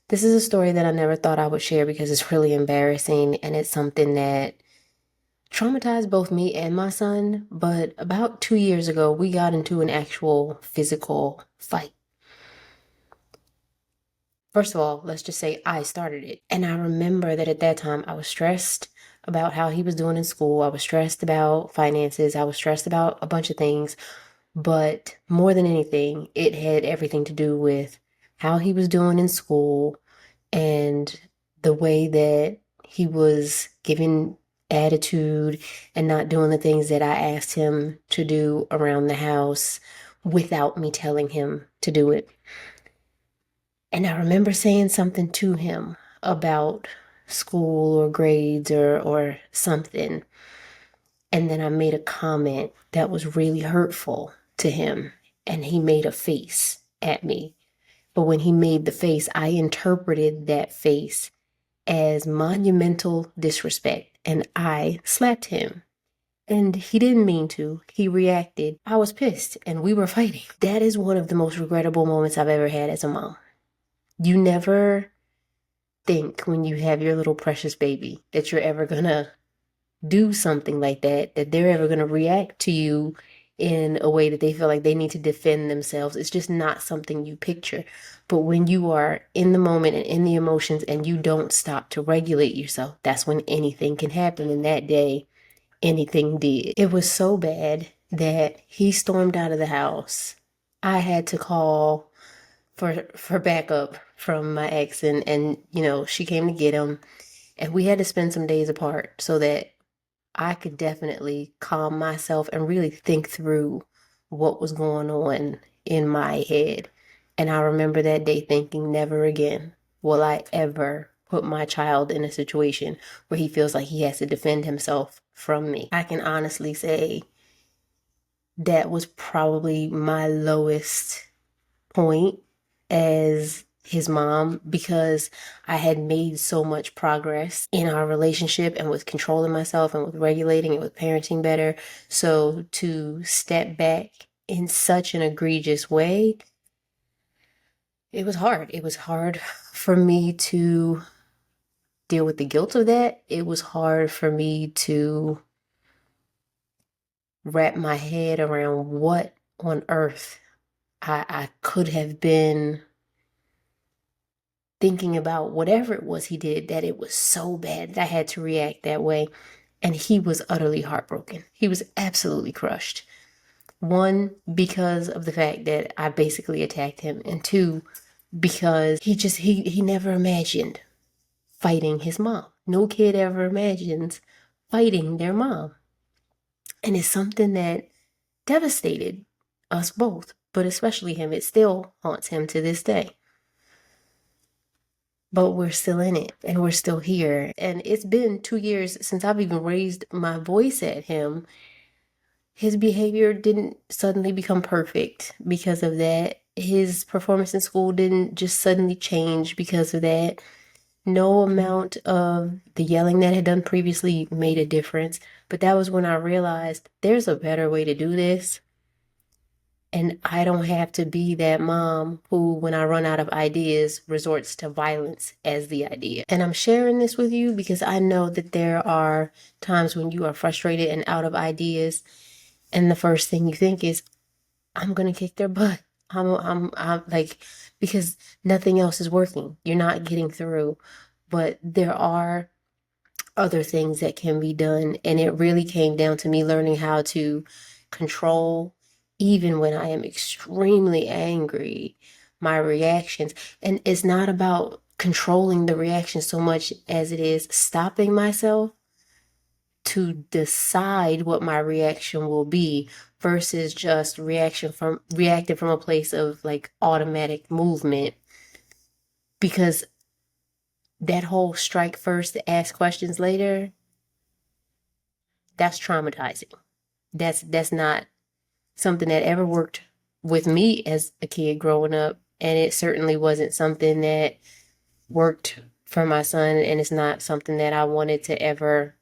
This is a story that I never thought I would share because it's really embarrassing and it's something that traumatized both me and my son. But about 2 years ago, we got into an actual physical fight. First of all, let's just say I started it. And I remember that at that time, I was stressed about how he was doing in school. I was stressed about finances. I was stressed about a bunch of things. But more than anything, it had everything to do with how he was doing in school and the way that he was giving attitude and not doing the things that I asked him to do around the house without me telling him to do it. And I remember saying something to him about school or grades or something. And then I made a comment that was really hurtful to him. And he made a face at me. But when he made the face, I interpreted that face as monumental disrespect. And I slapped him. And he didn't mean to. He reacted. I was pissed and we were fighting. That is one of the most regrettable moments I've ever had as a mom. You never think when you have your little precious baby that you're ever gonna do something like that, that they're ever gonna react to you in a way that they feel like they need to defend themselves. It's just not something you picture. But when you are in the moment and in the emotions and you don't stop to regulate yourself, that's when anything can happen. And that day, anything did. It was so bad that he stormed out of the house. I had to call for backup from my ex and she came to get him and we had to spend some days apart so that I could definitely calm myself and really think through what was going on in my head. And I remember that day thinking, never again will I ever put my child in a situation where he feels like he has to defend himself from me. I can honestly say that was probably my lowest point as his mom because I had made so much progress in our relationship and with controlling myself and with regulating and with parenting better. So to step back in such an egregious way, it was hard. It was hard for me to deal with the guilt of that. It was hard for me to wrap my head around what on earth I could have been thinking about whatever it was he did, that it was so bad that I had to react that way. And he was utterly heartbroken. He was absolutely crushed. One, because of the fact that I basically attacked him. And two, because he never imagined fighting his mom. No kid ever imagines fighting their mom. And it's something that devastated us both, but especially him. It still haunts him to this day. But we're still in it and we're still here. And it's been 2 years since I've even raised my voice at him. His behavior didn't suddenly become perfect because of that. His performance in school didn't just suddenly change because of that. No amount of the yelling that I had done previously made a difference. But that was when I realized there's a better way to do this. And I don't have to be that mom who, when I run out of ideas, resorts to violence as the idea. And I'm sharing this with you because I know that there are times when you are frustrated and out of ideas, and the first thing you think is, I'm gonna kick their butt. I'm like, because nothing else is working. You're not getting through. But there are other things that can be done. And it really came down to me learning how to control, even when I am extremely angry, my reactions. And it's not about controlling the reaction so much as it is stopping myself to decide what my reaction will be versus just reacting from a place of like automatic movement, because that whole strike first, ask questions later, that's traumatizing. That's not something that ever worked with me as a kid growing up, and it certainly wasn't something that worked for my son, and it's not something that I wanted to ever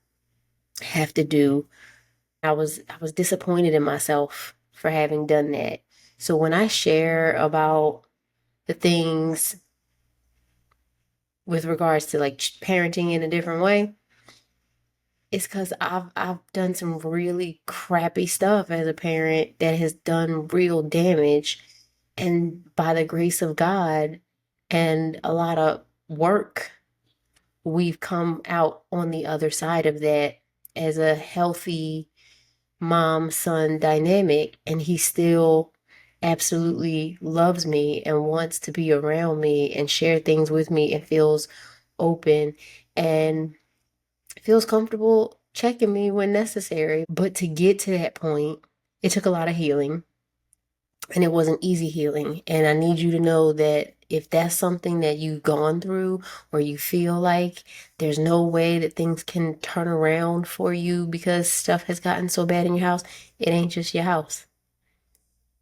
have to do. I was disappointed in myself for having done that. So when I share about the things with regards to like parenting in a different way, it's because I've done some really crappy stuff as a parent that has done real damage. And by the grace of God and a lot of work, we've come out on the other side of that as a healthy mom son dynamic. And he still absolutely loves me and wants to be around me and share things with me and feels open and feels comfortable checking me when necessary. But to get to that point, it took a lot of healing, and it wasn't easy healing. And I need you to know that if that's something that you've gone through, or you feel like there's no way that things can turn around for you because stuff has gotten so bad in your house, it ain't just your house.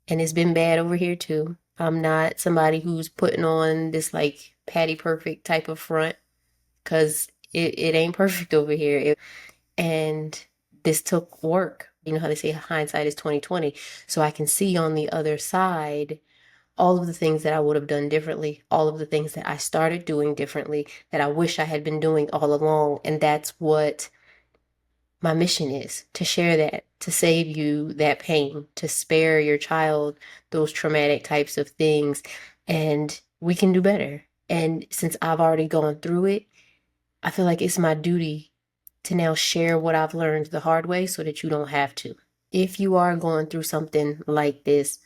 And it's been bad over here too. I'm not somebody who's putting on this like Patty Perfect type of front, because it ain't perfect over here. And this took work. You know how they say hindsight is 2020. So I can see on the other side all of the things that I would have done differently, all of the things that I started doing differently that I wish I had been doing all along. And that's what my mission is, to share that, to save you that pain, to spare your child those traumatic types of things. And we can do better. And since I've already gone through it, I feel like it's my duty to now share what I've learned the hard way so that you don't have to. If you are going through something like this,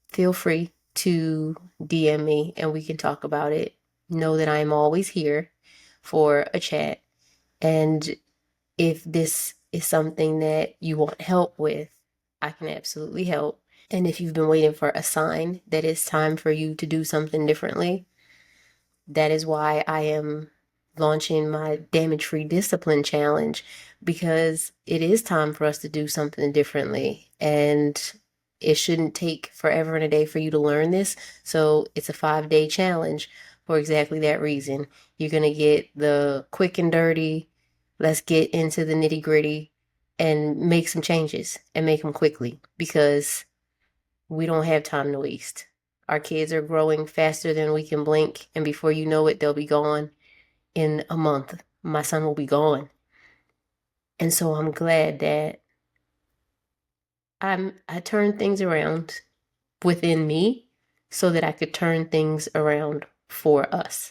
feel free to DM me and we can talk about it. Know that I'm always here for a chat. And if this is something that you want help with, I can absolutely help. And if you've been waiting for a sign that it's time for you to do something differently, that is why I am launching my damage free discipline challenge, because it is time for us to do something differently. And it shouldn't take forever and a day for you to learn this. So it's a 5-day challenge for exactly that reason. You're going to get the quick and dirty. Let's get into the nitty gritty and make some changes and make them quickly, because we don't have time to waste. Our kids are growing faster than we can blink, and before you know it, they'll be gone in a month. My son will be gone. And so I'm glad that I turned things around within me so that I could turn things around for us.